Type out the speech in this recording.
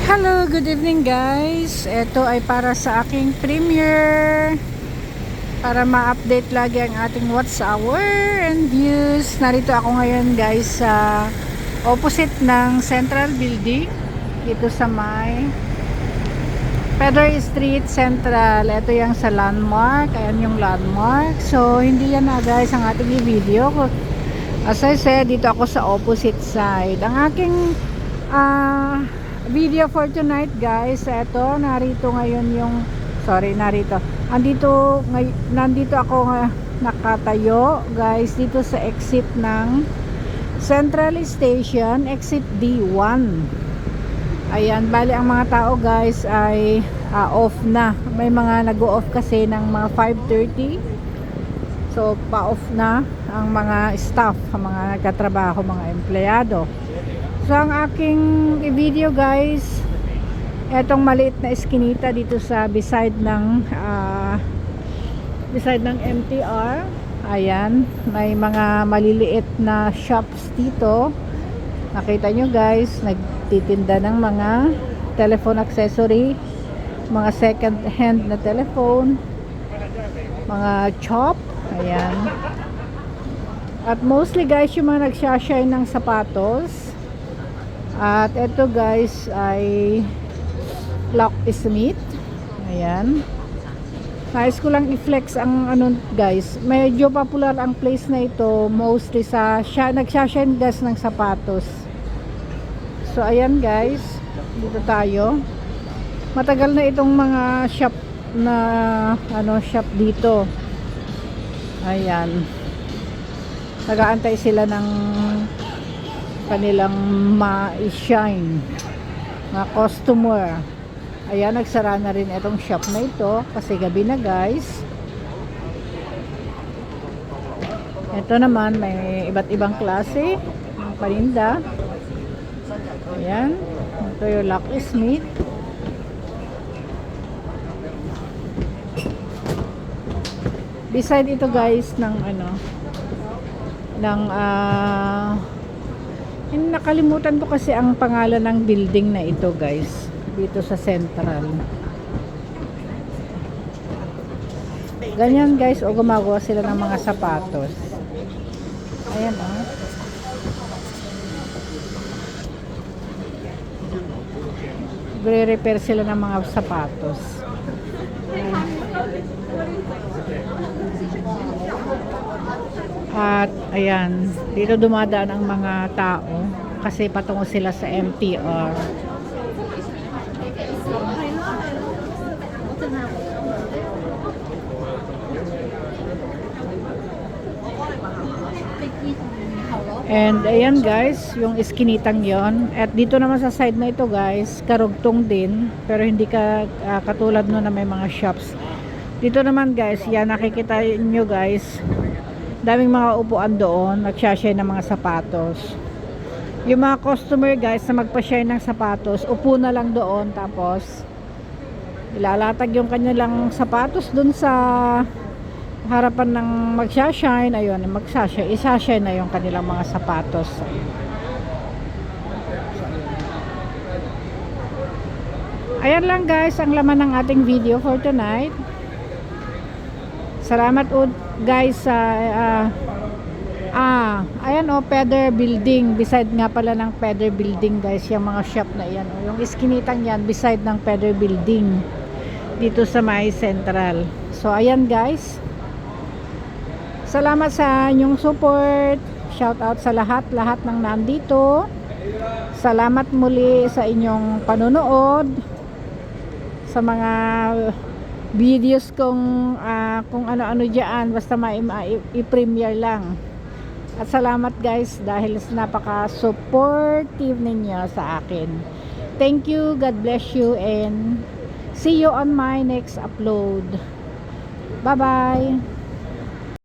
Hello, good evening guys. Ito ay para sa aking premiere para ma-update lagi ang ating watch hour and views. Narito ako ngayon guys sa opposite ng Central Building dito sa may Pedro Street Central. Ito yung sa landmark. Ayan yung landmark. So hindi yan na guys ang ating i-video. As I said, dito ako sa opposite side. Ang aking video for tonight guys, eto nandito ako nakatayo guys dito sa exit ng Central Station, exit D1. Ayan, bali ang mga tao guys ay off na, may mga nag-o-off kasi ng mga 5:30, so pa-off na ang mga staff, ang mga nagtatrabaho, mga empleyado. So ang aking i-video guys, etong maliit na eskinita dito sa beside ng MTR. Ayan, may mga maliliit na shops dito. Nakita nyo guys, nagtitinda ng mga telephone accessory, mga second hand na telephone, mga chop. Ayan. At mostly guys, yung mga nagsashine ng sapatos. At ito guys ay Locksmith. Ayan. Nais ko lang i-flex ang ano guys. Medyo popular ang place na ito mostly sa nagsashine gas ng sapatos. So ayan guys, dito tayo. Matagal na itong mga shop na shop dito. Ayan. Nag-aantay sila ng kanilang ma-shine mga customer. Ayan, nagsara na rin itong shop na ito kasi gabi na guys. Ito naman may iba't ibang klase ng paninda. Ayan, ito yung Locksmith. Beside ito guys ng nakalimutan ko kasi ang pangalan ng building na ito guys, dito sa Central. Ganyan guys, o gumagawa sila ng mga sapatos. Ayan o. Re-repair sila ng mga sapatos. At ayan, dito dumadaan ang mga tao kasi patungo sila sa MTR. And ayan guys, yung iskinitang yon. At dito naman sa side na ito guys, karugtong din, pero hindi ka katulad no na may mga shops. Dito naman guys, yan nakikita nyo guys, daming mga upuan doon, nagsashine ng mga sapatos. Yung mga customer guys na magpa-shine ng sapatos, upo na lang doon, tapos ilalatag yung kanilang sapatos doon sa harapan ng magsashine. Ayun, isashine na yung kanilang mga sapatos. Ayan lang guys ang laman ng ating video for tonight. Salamat guys sa ayan Pedro Building, beside nga pala ng Pedro Building guys, yung mga shop na yan yung iskinitang yan, beside ng Pedro Building dito sa may Central. So ayan guys, salamat sa inyong support, shout out sa lahat ng nandito. Salamat muli sa inyong panonood sa mga videos kung ano-ano dyan, basta i-premiere lang. At salamat guys dahil napaka-supportive ninyo sa akin. Thank you, God bless you, and see you on my next upload. Bye bye.